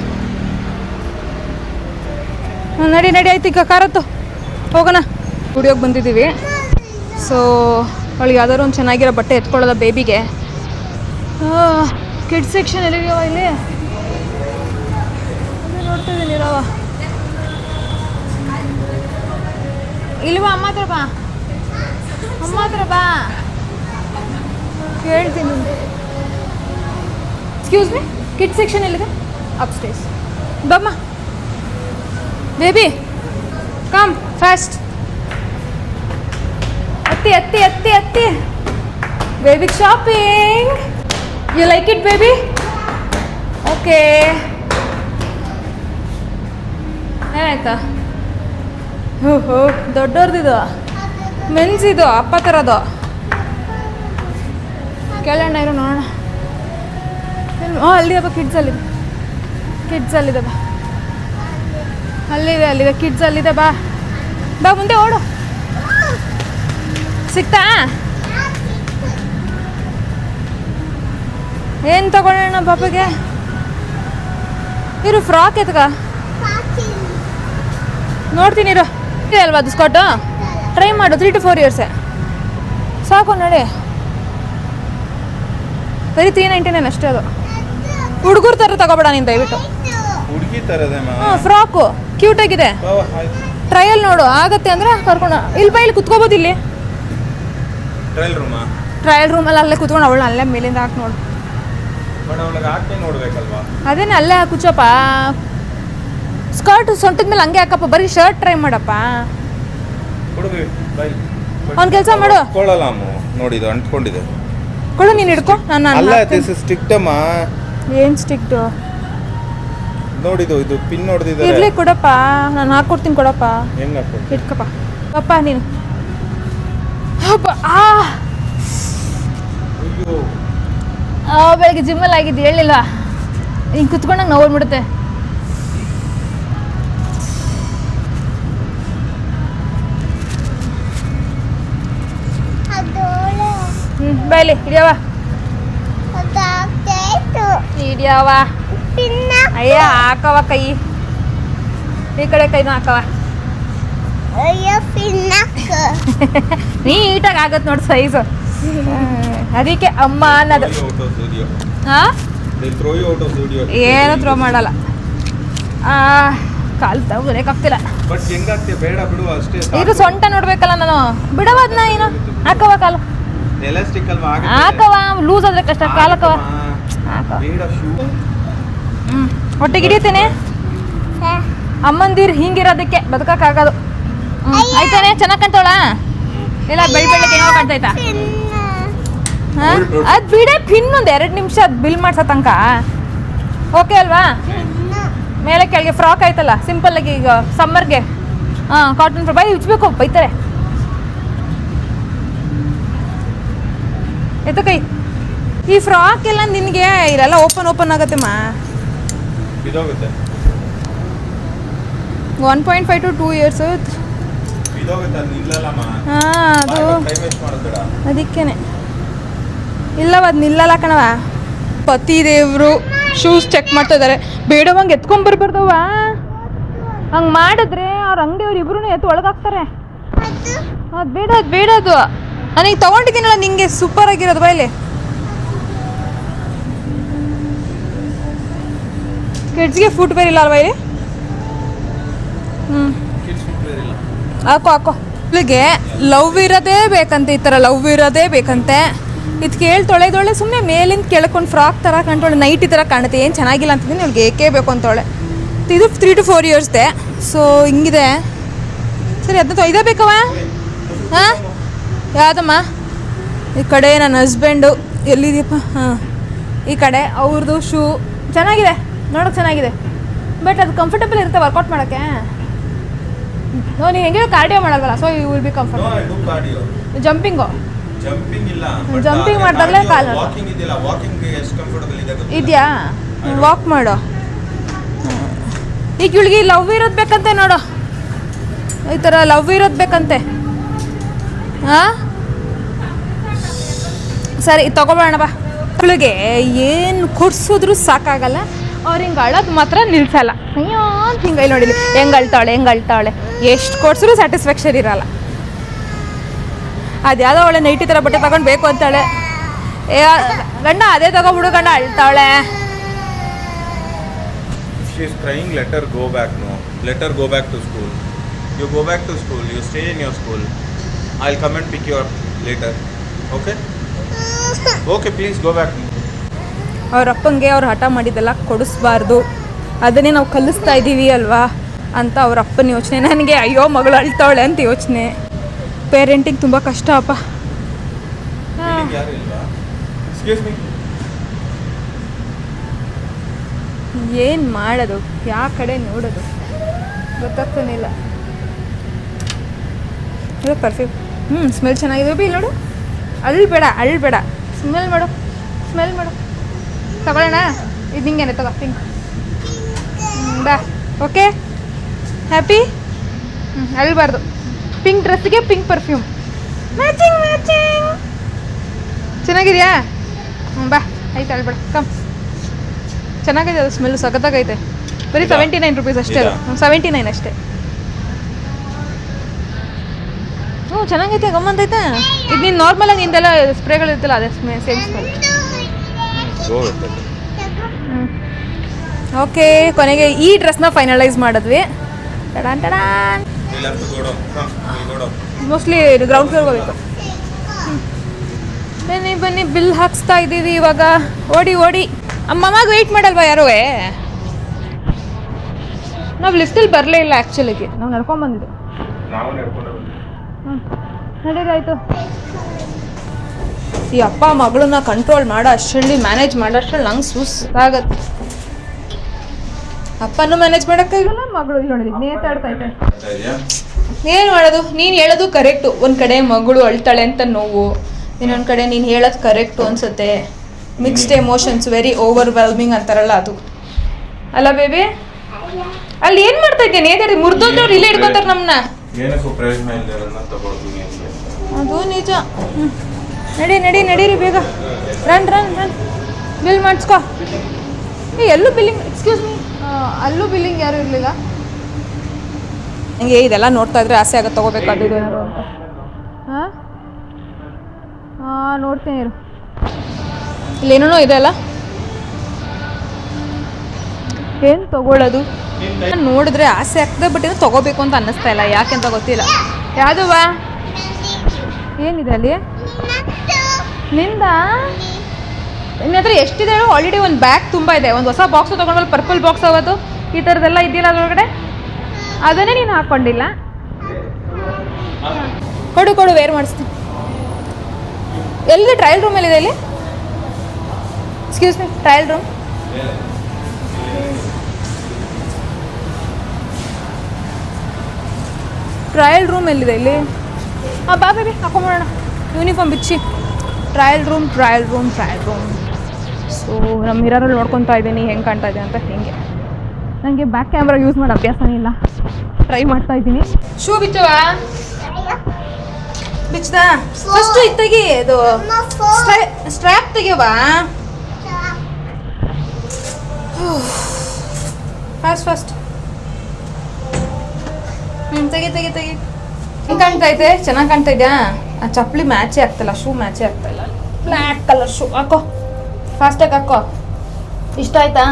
ನಡಿ ಆಯ್ತು. ಈಗ ಕಾರತ್ತು ಹೋಗೋಣ. ಸ್ಟುಡಿಯೋಗೆ ಬಂದಿದ್ದೀವಿ. ಸೊ ಅವಳಿಗೆ ಯಾವ್ದಾದ್ರು ಒಂದು ಚೆನ್ನಾಗಿರೋ ಬಟ್ಟೆ ಎತ್ಕೊಳ್ಳೋದ ಬೇಬಿಗೆ. Kids section ಎಲ್ಲಿದೆಯವ? ಇಲ್ಲಿ ನೋಡ್ತಾ ಇದ್ದೀನಿ ಇರವ. ಇಲ್ವಾ? ಅಮ್ಮ ಹತ್ರ ಬಾ, ಹೇಳ್ತೀನಿ. ಎಕ್ಸ್ಕ್ಯೂಸ್ ಮೀ, ಕಿಡ್ ಸೆಕ್ಷನ್ ಎಲ್ಲಿದೆ? ಅಪ್ಸ್ಟೇರ್ಸ್. ಬಮ್ಮ ಬೇಬಿ, ಕಮ್ ಫಾಸ್ಟ್. ಅತ್ತಿ ಬೇಬಿಗೆ shopping. You like it baby? Okay ಏನಾಯ್ತಾ? ಹೋ ದೊಡ್ಡವ್ರದ್ದು, ಮೆನ್ಸಿದು, ಅಪ್ಪ ಥರದ್ದು. ಕೇಳೋಣ ಇರೋ ನೋಡೋಣ. ಅಲ್ಲಿದೆ ಬಾ, ಕಿಡ್ಸ್ ಅಲ್ಲಿದೆ ಬಾ. ಅಲ್ಲಿದೆ ಕಿಡ್ಸ್ ಅಲ್ಲಿದೆ ಬಾ. ಮುಂದೆ ಓಡು. ಸಿಕ್ತಾ? ಏನು ತಗೊಳ್ಳೋಣ ಪಾಪಗೆ? ಇರು, ಫ್ರಾಕ್ ಎತ್ಕ ನೋಡ್ತೀನಿ ಇರು. ಇದೆ ಅಲ್ವಾ ಅದು ಸ್ಕರ್ಟು? ಟ್ರೈ ಮಾಡು. 3 to 4 years ಸಾಕು ನೋಡಿ. ಬರೀ 399 ಅಷ್ಟೇ ಅದು. ಹುಡುಗರ ಥರ ತಗೋಬೇಡ ನೀನು ದಯವಿಟ್ಟು. ಹಾಂ ಫ್ರಾಕು ಕ್ಯೂಟಾಗಿದೆ. ಟ್ರಯಲ್ ನೋಡು, ಆಗತ್ತೆ ಅಂದರೆ ಕರ್ಕೊಂಡು ಇಲ್ಲಿ ಕುತ್ಕೋಬೋದು. ಇಲ್ಲಿ ಟ್ರಯಲ್ ರೂಮಲ್ಲಿ ಅಲ್ಲೇ ಕುತ್ಕೊಂಡು ಅವಳು ಅಲ್ಲೇ ಮೇಲಿಂದ ಹಾಕಿ ನೋಡು. ಅದೇನೆ ಅಲ್ಲೇ ಕುಚ್ಚಪ್ಪ. ಸ್ಕರ್ಟ್ ಸೊಂಟದ ಮೇಲೆ ಹಂಗೆ ಹಾಕಪ್ಪ. ಬರೀ ಶರ್ಟ್ ಟ್ರೈ ಮಾಡಪ್ಪ. ಒಂದು ಕೆಲಸ ಮಾಡು, ನೋಡಿ ಅಂಟ್ಕೊಂಡಿದೆ. ಕೊಡು, ನೀನು ಹಿಡ್ಕೊ. ಏನು ಸ್ಟಿಕ್ಟು ನೋಡಿದು? ಇದು ಪಿನ್ ನೋಡ್ದಿದ್ದಾರೆ. ಇರ್ಲಿ ಕೊಡಪ್ಪ, ನಾನು ಹಾಕ್ಕೊಡ್ತೀನಿ. ಕೊಡಪ್ಪ, ಇಟ್ಕಪ್ಪ ಪಪ್ಪ ನೀನು. ಬೆಳಗ್ಗೆ ಜಿಮ್ಮಲ್ಲಿ ಆಗಿದ್ದು ಹೇಳಿಲ್ಲ. ಹಿಂಗೆ ಕುತ್ಕೊಂಡಂಗೆ ನೋವು ಬಿಡುತ್ತೆ. ಬಾಯ್ಲಿ ಹಿಡಿಯವ. ಅಯ್ಯ ಹಾಕವ ಕೈ ಈ ಕಡೆ ಕೈನೂ ಹಾಕವ ನೀಟಾಗಿ ಆಗತ್ತೆ ನೋಡಿ ಸೈಜು ಅದಕ್ಕೆ ಅಮ್ಮ ಅನ್ನೋದು ಏನು ಥ್ರೋ ಮಾಡಲ್ಲ ಕಾಲು ತಗೋಬೇಕಾಗ್ತಿಲ್ಲ ಇದು ಸೊಂಟ ನೋಡ್ಬೇಕಲ್ಲ ನಾನು ಬಿಡವದ್ನ ಏನು ಹಾಕವ ಕಾಲು ಹಾಕವ ಲೂಸ್ ಆದ್ರೆ ಕಷ್ಟ ಕಾಲು ಹಾಕವ ಹೊಟ್ಟೆಗೆ ಹಿಡಿತೇನೆ ಅಮ್ಮಂದಿರು ಹಿಂಗಿರೋದಕ್ಕೆ ಬದುಕಕ್ಕಾಗೋದು ಆಯ್ತಾನೆ ಚೆನ್ನಾಗಿ ಕಾಣ್ತಾವಳ ಇಲ್ಲ ಬೆಳಗ್ಗೆ ಏನೋ ಕಾಣ್ತೈತಾ ಅದು ಬಿಡೆ ಪಿನ್ ಒಂದು 2 ನಿಮಿಷ ಅದು ಬಿಲ್ ಮಾಡ್ಸೋ ತನಕ ಓಕೆ ಅಲ್ವಾ ಮೇಲೆ ಕೆಳಗೆ ಫ್ರಾಕ್ ಆಯ್ತಲ್ಲ ಸಿಂಪಲ್ ಆಗಿ ಈಗ ಸಮ್ಮರ್ಗೆ ಕಾಟನ್ ಫ್ರಾಕ್ ಬೈ ಉಜ್ಬೇಕು ಬೈತಾರೆ ಎತ್ತ ಕೈ ಈ ಫ್ರಾಕ್ ಎಲ್ಲ ನಿನಗೆ ಇಲ್ಲೆಲ್ಲ ಓಪನ್ ಆಗತ್ತೆ ಮಾ 1.5 to 2 years ಅದು ಅದಕ್ಕೇನೆ ಇಲ್ಲವ ಅದು ನಿಲ್ಲಲ್ಲ ಕಣವ ಪತಿ ದೇವರು ಶೂಸ್ ಚೆಕ್ ಮಾಡ್ತಾ ಇದ್ದಾರೆ ಬೇಡವಂಗೆ ಎತ್ಕೊಂಡ್ಬರ್ಬಾರ್ದವ ಹಂಗೆ ಮಾಡಿದ್ರೆ ಅವ್ರ ಅಂಗಡಿಯವ್ರು ಇಬ್ರು ಎತ್ತು ಒಳಗಾಗ್ತಾರೆ ಅದು ಬೇಡ ಅದು ನನಗೆ ತಗೊಂಡಿದ್ದೀನಲ್ಲ ನಿಂಗೆ ಸೂಪರ್ ಆಗಿರೋದು ಬೈಲಿ ಕಿಡ್ಸ್ಗೆ ಫುಟ್ವೇರ್ ಇಲ್ಲ ಅಲ್ವಾ ಇಲ್ಲಿ ಹಾಕೋ ಇವಳಿಗೆ ಲವ್ ಇರೋದೇ ಬೇಕಂತೆ ಈ ಥರ ಲವ್ ಇರೋದೇ ಬೇಕಂತೆ ಇದು ಕೇಳಿ ತೊಳೆದೊಳೆ ಸುಮ್ಮನೆ ಮೇಲಿಂದ ಕೆಳ್ಕೊಂಡು ಫ್ರಾಕ್ ಥರ ಕಂಡೋಳೆ ನೈಟ್ ಈ ಥರ ಕಾಣುತ್ತೆ ಏನು ಚೆನ್ನಾಗಿಲ್ಲ ಅಂತಿದ್ದೀನಿ ಇವಳಿಗೆ ಏಕೆ ಬೇಕು ಅಂತವಳೆ ಇದು 3 to 4 yearsದೆ ಸೊ ಹಿಂಗಿದೆ ಸರಿ ಅದನ್ನ ಇದೇ ಬೇಕವ ಹಾಂ ಯಾವುದಮ್ಮ ಈ ಕಡೆ ನನ್ನ ಹಸ್ಬೆಂಡು ಎಲ್ಲಿದೆಯಪ್ಪ ಹಾಂ ಈ ಕಡೆ ಅವ್ರದ್ದು ಶೂ ಚೆನ್ನಾಗಿದೆ ನೋಡೋಕೆ ಚೆನ್ನಾಗಿದೆ ಬಟ್ ಅದು ಕಂಫರ್ಟಬಲ್ ಇರುತ್ತೆ ವರ್ಕೌಟ್ ಮಾಡೋಕ್ಕೆ ನೀನು ಹೆಂಗೆ ಕಾರ್ಡಿಯೋ ಮಾಡಲ್ವಲ್ಲ so you will be comfortable jumping ಮಾಡಿದಾಗಲೇ ಕಾಲು ಇದೆಯಾ ವಾಕ್ ಮಾಡು ಈಗ ಇವಳಿಗೆ ಲವ್ ಇರೋದು ಬೇಕಂತೆ ನೋಡು ಈ ಥರ ಲವ್ ಇರೋದು ಬೇಕಂತೆ ಹಾಂ ಸರಿ ತಗೊಬೋಣ ಬಾ ಇವಳಿಗೆ ಏನು ಕೊಡ್ಸಿದ್ರು ಸಾಕಾಗಲ್ಲ ಅವ್ರು ಹಿಂಗೆ ಅಳೋದು ಮಾತ್ರ ನಿಲ್ಸಲ್ಲ ಅಯ್ಯೋ ಅಂತ ಹಿಂಗೆ ನೋಡಿಲಿ ಹೆಂಗೆ ಅಳ್ತಾವಳೆ ಎಷ್ಟು ಕೊಡ್ಸಿದ್ರು ಸ್ಯಾಟಿಸ್ಫ್ಯಾಕ್ಷನ್ ಇರಲ್ಲ ಅದು ಯಾವುದೋ ಅವಳೆ ನೈಟಿ ಥರ ಬಟ್ಟೆ ತಗೊಂಡು ಬೇಕು ಅಂತಾಳೆ ಗಂಡ ಅದೇ ತಗೊಬಿಡು ಗಂಡ ಅಳ್ತಾವಳೆ let her go back to school. You go back to school, you stay in your school. I'll come and pick you up later. Okay, please go back. ಅವ್ರ ಅಪ್ಪಂಗೆ ಅವ್ರು ಹಠ ಮಾಡಿದ್ದೆಲ್ಲ ಕೊಡಿಸ್ಬಾರ್ದು ಅದನ್ನೇ ನಾವು ಕಲಿಸ್ತಾ ಇದ್ದೀವಿ ಅಲ್ವಾ ಅಂತ ಅವ್ರ ಅಪ್ಪನ ಯೋಚನೆ ನನಗೆ ಅಯ್ಯೋ ಮಗಳು ಅಳ್ತಾವಳೆ ಅಂತ ಯೋಚನೆ ಪೇರೆಂಟಿಂಗ್ ತುಂಬ ಕಷ್ಟ ಅಪ್ಪ ಏನು ಮಾಡೋದು ಯಾವ ಕಡೆ ನೋಡೋದು ಗೊತ್ತಾಗ್ತಾನಿಲ್ಲ ಇದು ಪರ್ಫ್ಯೂಮ್ ಸ್ಮೆಲ್ ಚೆನ್ನಾಗಿದೆ ಬಿ ನೋಡು ಅಳ್ಬೇಡ ಸ್ಮೆಲ್ ಮಾಡು ತಗೊಳ್ಳೋಣ ಇದು ನಿಂಗೇನೆ ತಗೋ ಪಿಂಕ್ ಬಾ ಓಕೆ ಹ್ಯಾಪಿ ಅಳ್ಬಾರ್ದು ಪಿಂಕ್ ಡ್ರೆಸ್ಸಿಗೆ ಪಿಂಕ್ ಪರ್ಫ್ಯೂಮ್ ಮ್ಯಾಚಿಂಗ್ ಚೆನ್ನಾಗಿದೆಯಾ ಬಾ ಆಯ್ತು ಅಳ್ಬೇಡ ಕಮ್ ಚೆನ್ನಾಗಿದೆ ಅದು ಸ್ಮೆಲ್ ಸಖತ್ತಾಗೈತೆ ಬರೀ 79 rupees ಅಷ್ಟೇ ಅದು 79 ಅಷ್ಟೇ ಚೆನ್ನಾಗೈತೆ ಗಮ್ಮಂತೈತೆ ಇದು ನೀನು ನಾರ್ಮಲಾಗಿ ನಿಂದೆಲ್ಲ ಸ್ಪ್ರೇಗಳಿರ್ತಲ್ಲ ಅದೇ ಸೇಮ್ ಸ್ಮೆಲ್ ಓಕೆ ಕೊನೆಗೆ ಈ ಡ್ರೆಸ್ನ ಫೈನಲೈಸ್ ಮಾಡಿದ್ವಿ ಟಡಾನ್ ಮೋಸ್ಟ್ಲಿ ಗ್ರೌಂಡ್ ಫ್ಲೋರ್ಗೆ ಹೋಗ್ಬೇಕು ಬನ್ನಿ ಬಿಲ್ ಹಾಕ್ಸ್ತಾ ಇದ್ದೀವಿ ಇವಾಗ ಓಡಿ ಅಮ್ಮಮ್ಮಗೆ ವೆಯ್ಟ್ ಮಾಡಲ್ವಾ ಯಾರೂ ನಾವು ಲಿಸ್ಟಲ್ಲಿ ಬರಲೇ ಇಲ್ಲ ಆ್ಯಕ್ಚುಲಿಗೆ ನಾವು ನಡ್ಕೊಂಡ್ಬಂದಿದ್ದು ನಡೀರಾಯ್ತು ಈ ಅಪ್ಪ ಮಗಳನ್ನ ಕಂಟ್ರೋಲ್ ಮಾಡೋ ಅಷ್ಟರಲ್ಲಿ ಮ್ಯಾನೇಜ್ ಮಾಡೋ ಅಷ್ಟರಲ್ಲಿ ನಂಗೆ ಸುಸ್ತಾಗತ್ತೆ ಅಪ್ಪನೂ ಮ್ಯಾನೇಜ್ ಮಾಡೋಕ್ಕಾಗಲ್ಲ ಮಗಳು ನೋಡಿ ನೇತಾಡ್ತೈತೆ ಏನು ಮಾಡೋದು ನೀನು ಹೇಳೋದು ಕರೆಕ್ಟು ಒಂದು ಕಡೆ ಮಗಳು ಅಳ್ತಾಳೆ ಅಂತ ನೋವು ಇನ್ನೊಂದು ಕಡೆ ನೀನು ಹೇಳೋದು ಕರೆಕ್ಟು ಅನ್ಸುತ್ತೆ ಮಿಕ್ಸ್ಡ್ ಎಮೋಷನ್ಸ್ ವೆರಿ ಓವರ್ವೆಲ್ಮಿಂಗ್ ಅಂತಾರಲ್ಲ ಅದು ಅಲ್ಲ ಬೇಬಿ ಅಲ್ಲಿ ಏನು ಮಾಡ್ತಾ ಇದ್ದೇನೆ ನೇತಾಡಿ ಮುರಿದೋದ್ರವ್ರು ಇಲ್ಲೇ ಇಟ್ಕೊತಾರೆ ನಮ್ಮನ್ನ ಅದು ನಿಜ ನಡೀರಿ ಬೇಗ ರನ್ ಬಿಲ್ ಮಾಡಿಸ್ಕೊ ಎಲ್ಲೂ ಬಿಲ್ಲಿಂಗ್, ಎಕ್ಸ್ಕ್ಯೂಸ್ ಮೀ, ಅಲ್ಲೂ ಬಿಲ್ಲಿಂಗ್ ಯಾರೂ ಇರಲಿಲ್ಲ. ನನಗೆ ಇದೆಲ್ಲ ನೋಡ್ತಾ ಇದ್ರೆ ಆಸೆ ಆಗುತ್ತೆ ತೊಗೋಬೇಕು ಅದು ಏನಾದ್ರು ಅಂತ. ಹಾಂ ನೋಡ್ತೀನಿ ಇರು. ಇಲ್ಲೇನೋ ಇದೆ ಅಲ್ಲ, ಏನು ತೊಗೊಳ್ಳೋದು? ನಾನು ನೋಡಿದ್ರೆ ಆಸೆ ಆಗ್ತದೆ, ಬಟ್ ಏನೋ ತೊಗೋಬೇಕು ಅಂತ ಅನ್ನಿಸ್ತಾ ಇಲ್ಲ, ಯಾಕೆಂತ ಗೊತ್ತಿಲ್ಲ. ಯಾವುದು ಬಾ, ಏನಿದೆ ಅಲ್ಲಿ ನಿಂದ? ನಿನ್ನ ಹತ್ರ ಎಷ್ಟಿದೆ ಹೇಳು? ಆಲ್ರೆಡಿ ಒಂದು ಬ್ಯಾಗ್ ತುಂಬ ಇದೆ. ಒಂದು ಹೊಸ ಬಾಕ್ಸು ತೊಗೊಂಡ್ಮೇಲೆ ಪರ್ಪಲ್ ಬಾಕ್ಸ್ ಅವತ್ತು ಈ ಥರದ್ದೆಲ್ಲ ಇದೆಯಲ್ಲ ಅದರೊಳಗಡೆ, ಅದನ್ನೇ ನೀನು ಹಾಕ್ಕೊಂಡಿಲ್ಲ. ಕೊಡು ಕೊಡು, ವೇರ್ ಮಾಡಿಸ್ತೀನಿ. ಎಲ್ಲಿದೆ? ಟ್ರಯಲ್ ರೂಮಲ್ಲಿದೆ ಇಲ್ಲಿ. Excuse me, trial room. Trial room ಎಲ್ಲಿದೆ ಇಲ್ಲಿ? ಬಾ ಬೇಬಿ, ಹಾಕೊಂಬೋಣ ಯೂನಿಫಾರ್ಮ್ ಬಿಚ್ಚಿ. Trial room trial room trial room. So ನಮ್ಮ ಮಿರರಲ್ಲಿ ನೋಡ್ಕೊತಾ ಇದ್ದೀನಿ ಹೆಂಗೆ ಕಾಣ್ತಾ ಇದೆ ಅಂತ. ಹೆಂಗೆ ನನಗೆ ಬ್ಯಾಕ್ ಕ್ಯಾಮ್ರಾ ಯೂಸ್ ಮಾಡೋ ಅಭ್ಯಾಸನೇ ಇಲ್ಲ, ಟ್ರೈ ಮಾಡ್ತಾ ಇದ್ದೀನಿ. ಶೂ ಬಿಚ್ಚವಾ? ಬಿಚ್ಚದ ಫಸ್ಟು ಇದು ತೆಗಿ, ಅದು ಸ್ಟ್ರ್ಯಾಪ್ ತೆಗಿಯವಾ? ಫಾಸ್ಟ್ ತೆಗಿ ತೆಗಿ ತೆಗಿ. ಹೆಂಗೆ ಕಾಣ್ತಾ ಇದೆ? ಚೆನ್ನಾಗಿ ಕಾಣ್ತಾ ಇದೆಯಾ? ಆ ಚಪ್ಪಲಿ ಮ್ಯಾಚೇ ಆಗ್ತಿಲ್ಲ, ಶೂ ಮ್ಯಾಚೇ ಆಗ್ತಾಯಿಲ್ಲ. ಬ್ಲ್ಯಾಕ್ ಕಲರ್ ಶೂ ಹಾಕೋ, ಫಾಸ್ಟಾಗಿ ಹಾಕೋ. ಇಷ್ಟ ಆಯ್ತಾ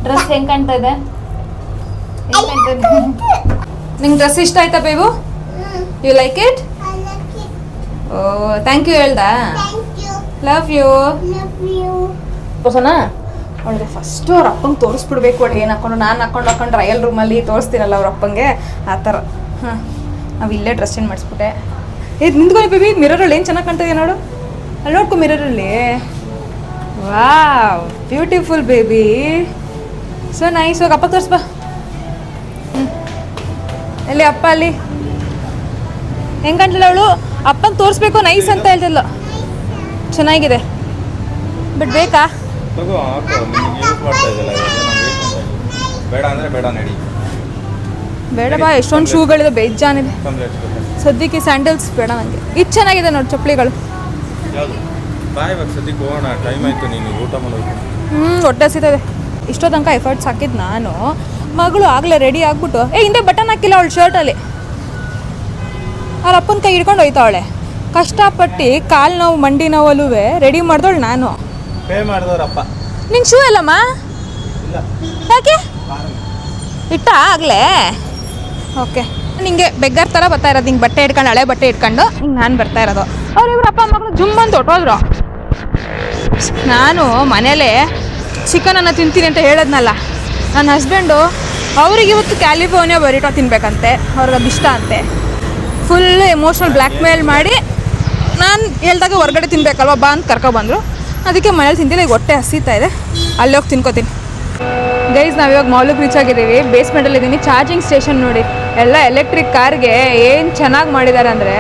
ಡ್ರೆಸ್? ಹೆಂಗೆ ಕಾಣ್ತಾ ಇದೆ? ನಿಂಗೆ ಡ್ರೆಸ್ ಇಷ್ಟ ಆಯ್ತಾ ಬೇಬು? You like it? ಓ ಥ್ಯಾಂಕ್ ಯು ಹೇಳ್ದಾ? Love you. ಹೊಸನಾ ಅವಳಿಗೆ ಫಸ್ಟು ಅವ್ರ ಅಪ್ಪಂಗೆ ತೋರಿಸ್ಬಿಡ್ಬೇಕು. ಅವಳಿಗೆ ಏನು ಹಾಕೊಂಡು, ನಾನು ಹಾಕೊಂಡು ಟ್ರಯಲ್ ರೂಮಲ್ಲಿ ತೋರಿಸ್ತೀನಲ್ಲ ಅವ್ರ ಅಪ್ಪಂಗೆ, ಆ ಥರ. ಹಾಂ, ನಾವು ಇಲ್ಲೇ ಡ್ರೆಸ್ ಚೇಂಜ್ ಮಾಡಿಸ್ಬಿಟ್ಟೆ. ಇದು ನಿಂತ್ಕೊಳ್ಳಿ ಬೇಬಿ, ಮಿರರಲ್ಲಿ ಏನು ಚೆನ್ನಾಗಿ ಕಾಣ್ತಿದೆ ನೋಡು, ಅಲ್ಲಿ ನೋಡ್ಕೊ ಮಿರರಲ್ಲಿ. Wow, beautiful baby, so nice. ಹೋಗಿ ಅಪ್ಪ ತೋರಿಸ್ಬಾ. ಎಲ್ಲಿ ಅಪ್ಪ? ಅಲ್ಲಿ ಹೆಂಗೆ ಕಾಣ್ತಿಲ್ಲ ಅವಳು? ಅಪ್ಪನ ತೋರಿಸ್ಬೇಕು, ನೈಸ್ ಅಂತ ಹೇಳ್ತಿಲ್ಲ. ಚೆನ್ನಾಗಿದೆ ಬಟ್ ಬೇಕಾ? ಬೇಡ ಬಾ, ಎಷ್ಟೊಂದು ಶೂಗಳಿದೆ, ಬೇಜಾನಿದೆ. ಸದ್ಯಕ್ಕೆ ಸ್ಯಾಂಡಲ್ಸ್ ಬೇಡ ನನಗೆ. ಇದು ಚೆನ್ನಾಗಿದೆ ನೋಡಿ ಚಪ್ಪಲಿಗಳು. ಹೊಟ್ಟೆ ಹಸಿತದೆ. ಇಷ್ಟೋ ತನಕ ಎಫರ್ಟ್ಸ್ ಹಾಕಿದ್ದು ನಾನು. ಮಗಳು ಆಗಲೇ ರೆಡಿ ಆಗ್ಬಿಟ್ಟು ಹಿಂದೆ ಬಟನ್ ಹಾಕಿಲ್ಲ ಅವಳು ಶರ್ಟಲ್ಲಿ, ಅವ್ರ ಅಪ್ಪನ ಕೈ ಹಿಡ್ಕೊಂಡು ಹೋಯ್ತಾವಳೆ. ಕಷ್ಟಪಟ್ಟು ಕಾಲು ನೋವು ಮಂಡಿ ನೋವಲ್ಲೂ ರೆಡಿ ಮಾಡ್ದವಳು ನಾನು. ನಿಂಗೆ ಶೂ ಇಲ್ಲಮ್ಮ? ಯಾಕೆ ಇಟ್ಟ ಆಗಲೇ? ಓಕೆ, ನಿಂಗೆ ಬೆಗ್ಗರ್ ಥರ ಬರ್ತಾ ಇರೋದು, ಹಿಂಗೆ ಬಟ್ಟೆ ಇಟ್ಕೊಂಡು, ಹಳೆ ಬಟ್ಟೆ ಇಟ್ಕೊಂಡು ಹಿಂಗೆ ನಾನು ಬರ್ತಾ ಇರೋದು. ಅವ್ರಿಬ್ರು ಅಪ್ಪ ಮಗಳು ಜುಮ್ ಅಂತ ಹೊಟ್ಟೋದ್ರು. ನಾನು ಮನೇಲೇ ಚಿಕನನ್ನು ತಿಂತೀನಿ ಅಂತ ಹೇಳಿದ್ನಲ್ಲ, ನನ್ನ ಹಸ್ಬೆಂಡು ಅವ್ರಿಗೆ ಇವತ್ತು ಕ್ಯಾಲಿಫೋರ್ನಿಯಾ ಬರಿಟೋ ತಿನ್ಬೇಕಂತೆ, ಅವ್ರಿಗೆ ಅದು ಇಷ್ಟ ಅಂತೆ. ಫುಲ್ ಎಮೋಷ್ನಲ್ ಬ್ಲ್ಯಾಕ್ ಮೇಲ್ ಮಾಡಿ ನಾನು ಹೇಳ್ದಾಗ ಹೊರಗಡೆ ತಿನ್ಬೇಕಲ್ವ ಬಾ ಅಂತ ಕರ್ಕೊಬಂದರು. ಅದಕ್ಕೆ ಮನೇಲಿ ತಿಂತಿಲ್ಲ, ಈಗ ಹೊಟ್ಟೆ ಹಸಿತಾ ಇದೆ, ಅಲ್ಲಿ ಹೋಗಿ ತಿನ್ಕೋತೀನಿ. ಗೈಸ್, ನಾವಿವಾಗ ಮಾಲಿಗೆ ರೀಚ್ ಆಗಿದ್ದೀವಿ. ಬೇಸ್ಮೆಂಟಲ್ಲಿದ್ದೀನಿ. ಚಾರ್ಜಿಂಗ್ ಸ್ಟೇಷನ್ ನೋಡಿ, ಎಲ್ಲ ಎಲೆಕ್ಟ್ರಿಕ್ ಕಾರ್ಗೆ ಏನು ಚೆನ್ನಾಗಿ ಮಾಡಿದ್ದಾರೆ ಅಂದರೆ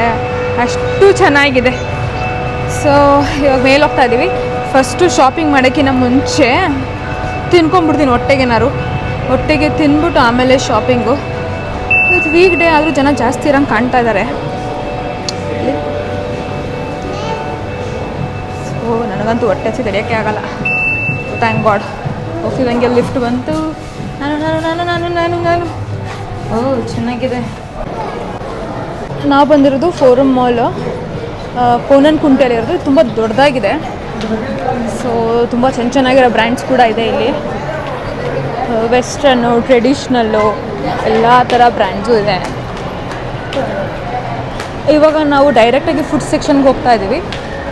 ಅಷ್ಟು ಚೆನ್ನಾಗಿದೆ. ಸೊ ಇವಾಗ ಮೇಲೆ ಹೋಗ್ತಾ ಇದ್ದೀವಿ. ಫಸ್ಟು ಶಾಪಿಂಗ್ ಮಾಡೋಕ್ಕಿಂತ ಮುಂಚೆ ತಿನ್ಕೊಂಬಿಡ್ತೀನಿ ಹೊಟ್ಟೆಗೆ ತಿಂದ್ಬಿಟ್ಟು ಆಮೇಲೆ ಶಾಪಿಂಗು. ಇವತ್ತು ವೀಕ್ ಡೇ ಆದರೂ ಜನ ಜಾಸ್ತಿ ಇರೋಂಗೆ ಕಾಣ್ತಾ ಇದ್ದಾರೆ. ಸೊ ನನಗಂತೂ ಹೊಟ್ಟೆ ಹಸಿ ತಡೆಯೋಕ್ಕೆ ಆಗಲ್ಲ. Thank god. ಹೋಗ್ತಿದ್ದಂಗೆ ಲಿಫ್ಟ್ ಬಂತು. ನಾನು ಓ ಚೆನ್ನಾಗಿದೆ. ನಾವು ಬಂದಿರೋದು ಫೋರಮ್ ಮಾಲು, ಕೋನನ್ ಕುಂಟೆಲಿರೋದು. ತುಂಬ ದೊಡ್ಡದಾಗಿದೆ. ಸೊ ತುಂಬ ಚೆನ್ನಾಗಿರೋ ಬ್ರ್ಯಾಂಡ್ಸ್ ಕೂಡ ಇದೆ ಇಲ್ಲಿ. ವೆಸ್ಟರ್ನು, ಟ್ರೆಡಿಷ್ನಲ್ಲು, ಎಲ್ಲ ಥರ ಬ್ರ್ಯಾಂಡ್ಸು ಇದೆ. ಇವಾಗ ನಾವು ಡೈರೆಕ್ಟಾಗಿ ಫುಡ್ ಸೆಕ್ಷನ್ಗೆ ಹೋಗ್ತಾ ಇದ್ದೀವಿ.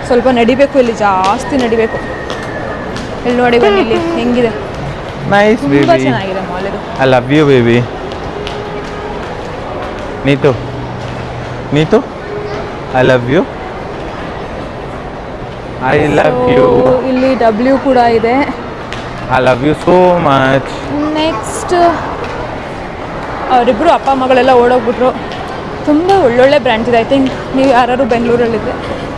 ಸ್ವಲ್ಪ ನಡಿಬೇಕು, ಇಲ್ಲಿ ಜಾಸ್ತಿ ನಡಿಬೇಕು. ಇಲ್ಲಿ ನೋಡಿ ಬನ್ನಿ, ಇಲ್ಲಿ ಹೆಂಗಿದೆ, ನೈಸ್ ಬೇಬಿ, ತುಂಬ ಚೆನ್ನಾಗಿದೆ ಮಾಲ್ ಇದು. I love you baby. Neetu I love you. I love you. ಇಲ್ಲಿ ಡಬ್ಲ್ಯೂ ಕೂಡ ಇದೆ. I love you so much. Next ಅವರಿಬ್ಬರು ಅಪ್ಪ ಮಗಳೆಲ್ಲ ಓಡೋಗ್ಬಿಟ್ರು. ತುಂಬ ಒಳ್ಳೊಳ್ಳೆ ಬ್ರ್ಯಾಂಡ್ಸ್ ಇದೆ. ಐ ಥಿಂಕ್ ನೀವು ಯಾರು ಬೆಂಗಳೂರಲ್ಲಿದ್ದರೆ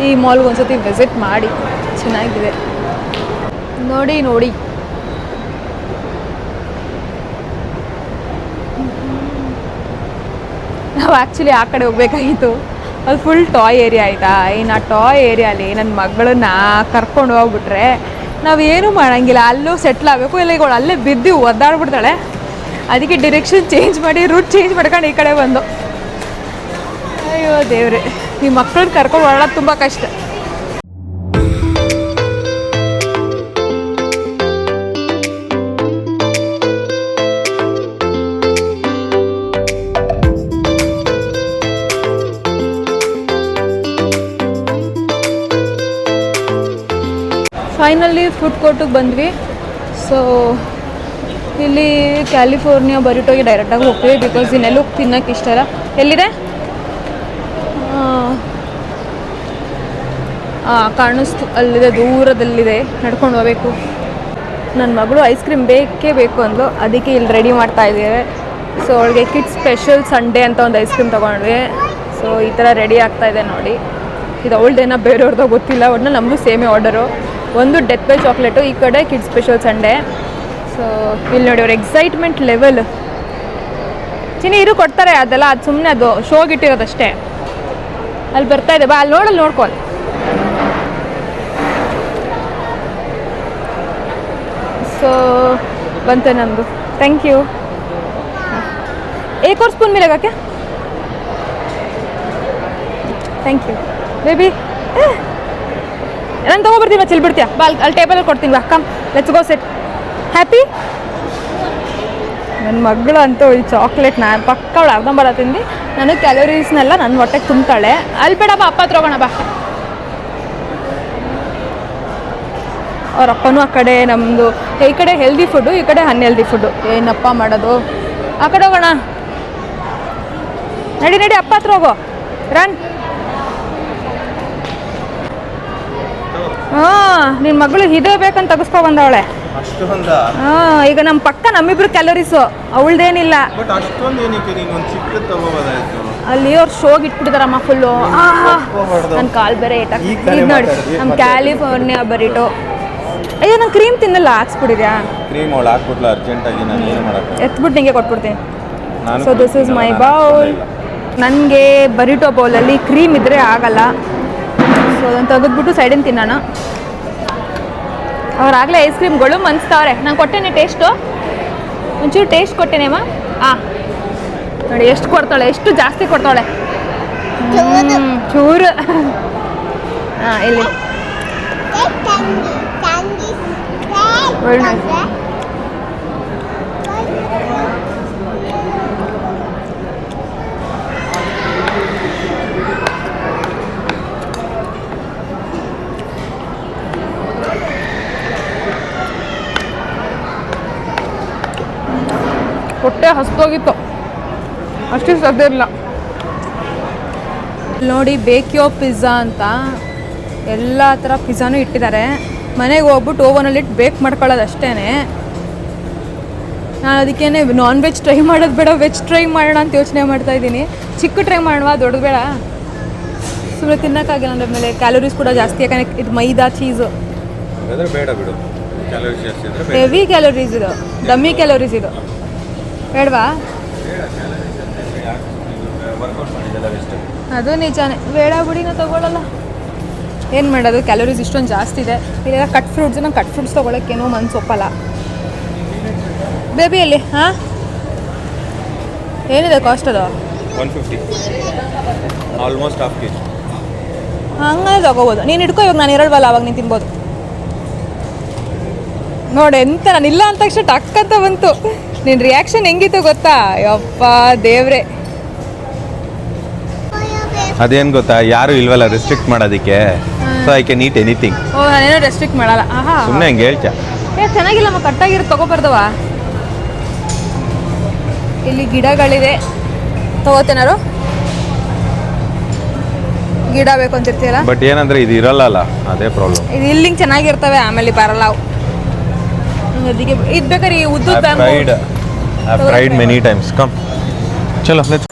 ಈ ಮಾಲ್ಗೆ ಒಂದ್ಸತಿ ವಿಸಿಟ್ ಮಾಡಿ, ಚೆನ್ನಾಗಿದೆ. ನೋಡಿ ನಾವು ಆ್ಯಕ್ಚುಲಿ ಆ ಕಡೆ ಹೋಗ್ಬೇಕಾಗಿತ್ತು. ಅದು ಫುಲ್ ಟಾಯ್ ಏರಿಯಾ ಆಯಿತಾ. ಇನ್ನು ಆ ಟಾಯ್ ಏರಿಯಾಲಿ ನನ್ನ ಮಗಳನ್ನ ಕರ್ಕೊಂಡು ಹೋಗ್ಬಿಟ್ರೆ ನಾವೇನು ಮಾಡೋಂಗಿಲ್ಲ, ಅಲ್ಲೂ ಸೆಟ್ಲ್ ಆಗಬೇಕು, ಇಲ್ಲ ಈಗ ಅಲ್ಲೇ ಬಿದ್ದು ಒದ್ದಾಡ್ಬಿಡ್ತಾಳೆ. ಅದಕ್ಕೆ ಡಿರೆಕ್ಷನ್ ಚೇಂಜ್ ಮಾಡಿ ರೂಟ್ ಚೇಂಜ್ ಮಾಡ್ಕೊಂಡು ಈ ಕಡೆ ಬಂದು. ಅಯ್ಯೋ ದೇವ್ರೆ, ಈ ಮಕ್ಕಳನ್ನ ಕರ್ಕೊಂಡು ಹೊರಡೋದು ತುಂಬ ಕಷ್ಟ. ಫೈನಲಿ ಫುಡ್ ಕೋರ್ಟಿಗೆ ಬಂದ್ವಿ. ಸೊ ಇಲ್ಲಿ ಕ್ಯಾಲಿಫೋರ್ನಿಯಾ ಬರಿಟೋಗೆ ಡೈರೆಕ್ಟಾಗಿ ಹೋಗ್ತೀವಿ, ಬಿಕಾಸ್ ಇನ್ನೆಲ್ಲೂ ತಿನ್ನೋಕ್ಕೆ ಇಷ್ಟ ಇಲ್ಲ. ಎಲ್ಲಿದೆ ಕಾಣಿಸ್ತು, ಅಲ್ಲಿದೆ, ದೂರದಲ್ಲಿದೆ, ನಡ್ಕೊಂಡು ಹೋಗ್ಬೇಕು. ನನ್ನ ಮಗಳು ಐಸ್ ಕ್ರೀಮ್ ಬೇಕೇ ಬೇಕು ಅಂದ್ಲು, ಅದಕ್ಕೆ ಇಲ್ಲಿ ರೆಡಿ ಮಾಡ್ತಾ ಇದ್ದೇವೆ. ಸೊ ಅವಳಿಗೆ ಕಿಡ್ಸ್ ಸ್ಪೆಷಲ್ ಸಂಡೇ ಅಂತ ಒಂದು ಐಸ್ ಕ್ರೀಮ್ ತೊಗೊಂಡ್ವಿ. ಸೊ ಈ ಥರ ರೆಡಿ ಆಗ್ತಾ ಇದೆ ನೋಡಿ. ಇದು ಅವಳದೇನೋ ಬೇರೆಯವ್ರದ್ದು ಗೊತ್ತಿಲ್ಲ, ಒಟ್ಟು ನಮ್ಮದು ಸೇಮೇ ಆರ್ಡರು. ಒಂದು ಡೆತ್ ಬೈ ಚಾಕ್ಲೇಟು, ಈ ಕಡೆ ಕಿಡ್ಸ್ ಸ್ಪೆಷಲ್ ಸಂಡೇ. ಸೊ ಇಲ್ಲಿ ನೋಡಿ ಅವ್ರ ಎಕ್ಸೈಟ್ಮೆಂಟ್ ಲೆವೆಲ್. ಚಿನ್ನಿ ಇರು ಕೊಡ್ತಾರೆ ಅದೆಲ್ಲ, ಅದು ಸುಮ್ಮನೆ ಅದು ಶೋಗೆ ಇಟ್ಟಿರೋದಷ್ಟೇ. ಅಲ್ಲಿ ಬರ್ತಾ ಇದೆ, ಬಾ ಅಲ್ಲಿ ನೋಡಲ್ಲಿ ನೋಡ್ಕೊಳ್ಳಿ. ಸೊ ಬಂತೆ ನಮ್ಮದು, ಥ್ಯಾಂಕ್ ಯು. एक और स्पून मिलेगा क्या? Thank you baby. ನಾನು ತೊಗೊಬರ್ತೀನಿ, ಚೆಲ್ಲಿ ಬಿಡ್ತೀಯಾ? ಬಾ ಅಲ್ಲಿ ಟೇಬಲಲ್ಲಿ ಕೊಡ್ತೀನಿ, ಬಾ come let's go set. Happy? ನನ್ನ ಮಗಳು ಅಂತೂ ಈ ಚಾಕ್ಲೇಟ್ ನಾನು ಪಕ್ಕ ಅವಳು ಅರ್ಧಂಬರ ತಿಂದು ನನಗೆ ಕ್ಯಾಲೋರೀಸ್ನೆಲ್ಲ ನನ್ನ ಹೊಟ್ಟೆಗೆ ತುಂಬ್ತಾಳೆ. ಅಲ್ಲಿ ಬೇಡ ಬಾ, ಅಪ್ಪ ಹತ್ರ ಹೋಗೋಣ ಬಾ. ಅವ್ರ ಅಪ್ಪನೂ ಆ ಕಡೆ, ನಮ್ಮದು ಈ ಕಡೆ ಹೆಲ್ದಿ ಫುಡ್ಡು, ಈ ಕಡೆ ಅನ್ಹೆಲ್ದಿ ಫುಡ್ಡು. ಏನಪ್ಪ ಮಾಡೋದು? ಆ ಕಡೆ ಹೋಗೋಣ, ನಡಿ ನಡಿ, ಅಪ್ಪ ಹತ್ರ ಹೋಗೋ, ರನ್. ಹಾಂ, ನಿನ್ನ ಮಗಳು ಇದೇ ಬೇಕಂತ ತೆಗೆಸ್ಕೊ ಬಂದವಳೆ. ಈಗ ನಮ್ಮ ಪಕ್ಕ ನಮ್ಮಿಬ್ರು ಕ್ಯಾಲೋರೀಸು, ಅವಳದೇನಿಲ್ಲ. ಅಲ್ಲಿ ಅವ್ರು ಶೋಗೆ ಇಟ್ಬಿಟ್ಟಿದಾರಮ್ಮ ಫುಲ್ಲು. ನನ್ನ ಕಾಲು ಬೇರೆ ಇದು ನೋಡಿ, ನಮ್ಮ ಕ್ಯಾಲಿಫೋರ್ನಿಯಾ ಬರಿಟೋ. ಅಯ್ಯೋ, ನಾನು ಕ್ರೀಮ್ ತಿನ್ನಲ್ಲ, ಹಾಕ್ಸ್ಬಿಟ್ಟಿದ್ಯಾ? ಕ್ರೀಮ್ ಅವಳು ಹಾಕ್ಬಿಟ್ಲ ಅರ್ಜೆಂಟಾಗಿ, ನಾನು ಏನು ಮಾಡೋಕ್ಕೆ ಎತ್ಬಿಟ್ಟು ನಿಂಗೆ ಕೊಟ್ಬಿಡ್ತೀನಿ. So this is my bowl. ನನಗೆ ಬರಿಟೋ ಬೌಲಲ್ಲಿ ಕ್ರೀಮ್ ಇದ್ದರೆ ಆಗಲ್ಲ. ಸೊ ಅದನ್ನು ತೆಗೆದ್ಬಿಟ್ಟು ಸೈಡಿಂದ ತಿನ್ನೋಣ. ಅವ್ರಾಗಲೇ ಐಸ್ ಕ್ರೀಮ್ಗಳು ಮನ್ಸ್ತಾವ್ರೆ. ನಾನು ಕೊಟ್ಟೇನೆ ಟೇಸ್ಟು, ಒಂಚೂರು ಟೇಸ್ಟ್ ಕೊಟ್ಟೇನೇಮ್ಮ. ನೋಡಿ ಎಷ್ಟು ಕೊಡ್ತಾಳೆ, ಎಷ್ಟು ಜಾಸ್ತಿ ಕೊಡ್ತಾಳೆ. ಚೂರು. ಇಲ್ಲಿ ಹೊಟ್ಟೆ ಹಸ್ತೋಗಿತ್ತು, ಅಷ್ಟು ಸದ್ದಿರಲಿಲ್ಲ. ನೋಡಿ ಬೇಕ್ಯೋ ಪಿಜ್ಜಾ ಅಂತ ಎಲ್ಲ ಥರ ಪಿಜ್ಜಾನು ಇಟ್ಟಿದ್ದಾರೆ. ಮನೆಗೆ ಹೋಗ್ಬಿಟ್ಟು ಓವನಲ್ಲಿಟ್ಟು ಬೇಕ್ ಮಾಡ್ಕೊಳ್ಳೋದು ಅಷ್ಟೇ. ನಾನು ಅದಕ್ಕೇನೆ ನಾನ್ ವೆಜ್ ಟ್ರೈ ಮಾಡೋದು ಬೇಡ, ವೆಜ್ ಟ್ರೈ ಮಾಡೋಣ ಅಂತ ಯೋಚನೆ ಮಾಡ್ತಾಯಿದ್ದೀನಿ. ಚಿಕ್ಕ ಟ್ರೈ ಮಾಡುವ, ದೊಡ್ಡದು ಬೇಡ. ಸುಮ್ಮನೆ ತಿನ್ನೋಕ್ಕಾಗಿಲ್ಲ ಅಂದರೆ ಮೇಲೆ ಕ್ಯಾಲೋರೀಸ್ ಕೂಡ ಜಾಸ್ತಿ, ಯಾಕಂದರೆ ಇದು ಮೈದಾ ಚೀಸು ಬೇಡ ಬಿಡು, ಹೆವಿ ಕ್ಯಾಲೋರೀಸ್ ಇದು, ಡಮ್ಮಿ ಕ್ಯಾಲೋರೀಸ್ ಇದು. ಬೇಡವಾ? ಅದು ನಿಜಾನೇ, ಬೇಡ ಬಿಡಿ, ನಾವು ತೊಗೊಳ್ಳಲ್ಲ. ಏನು ಮಾಡೋದು, ಕ್ಯಾಲೋರೀಸ್ ಇಷ್ಟೊಂದು ಜಾಸ್ತಿ ಇದೆ. ಇಲ್ಲೆಲ್ಲ ಕಟ್ ಫ್ರೂಟ್ಸ್, ನಂಗೆ ಕಟ್ ಫ್ರೂಟ್ಸ್ ತೊಗೊಳಕ್ಕೇನೋ ಮನ್ಸು ಒಪ್ಪಲ್ಲ. ಬೇಬಿಯಲ್ಲಿ ಹಾಂ ಏನಿದೆ ಕಾಸ್ಟ್? ಅದು 150, ಆಲ್ಮೋಸ್ಟ್ ಹಾಫ್ ಕೆಜಿ. ಹಂಗೆ ತಗೋಬೋದು. ನೀನು ಇಟ್ಕೋ, ಇವಾಗ ನಾನು ಇರಲ್ವಲ್ಲ, ಅವಾಗ ನೀನು ತಿನ್ಬೋದು. ನೋಡಿ ಎಂತ, ನಾನು ಇಲ್ಲ ಅಂದ ತಕ್ಷಣ ಟಕ್ ಅಂತ ಬಂತು. ನಿನ್ನ ರಿಯಾಕ್ಷನ್ ಹೆಂಗಿತ್ತು ಗೊತ್ತಾ? ಯಪ್ಪ ದೇವ್ರೆ. ಅದೇನು ಗೊತ್ತಾ, ಯಾರು ಇಲ್ವಲ್ಲ ರೆಸ್ಟ್ರಿಕ್ಟ್ ಮಾಡೋದಕ್ಕೆ, so I can eat anything. ಓ, ನಾನೇನೋ ರೆಸ್ಟ್ರಿಕ್ಟ್ ಮಾಡಲ್ಲ. ಆಹಾ, ಸುಮ್ಮನೆ ಹಂಗೆ ಹೇಳ್ತಾ. ಚೆನ್ನಾಗಿಲ್ಲಮ್ಮ, ಕಟ್ಟಾಗಿರೋದು ತೊಗೊಬಾರ್ದವ. ಇಲ್ಲಿ ಗಿಡಗಳಿದೆ, ತಗೋತೇನಾರು? ಗಿಡ ಬೇಕು ಅಂತಿರ್ತೀಯಲ್ಲ. ಬಟ್ ಏನಂದ್ರೆ ಇದು ಇರಲ್ಲ, ಅದೇ ಪ್ರಾಬ್ಲಮ್. ಇದು ಇಲ್ಲಿಂಗ್ ಚೆನ್ನಾಗಿರ್ತವೆ, ಆಮೇಲೆ ಬರಲ್ಲ ಅವು. ಅದಕ್ಕೆ ಇದು ಬೇಕಾದ್ರೆ ಉದ್ದು I've tried many times. Come, ಚಲೋ ಲೆಟ್ಸ್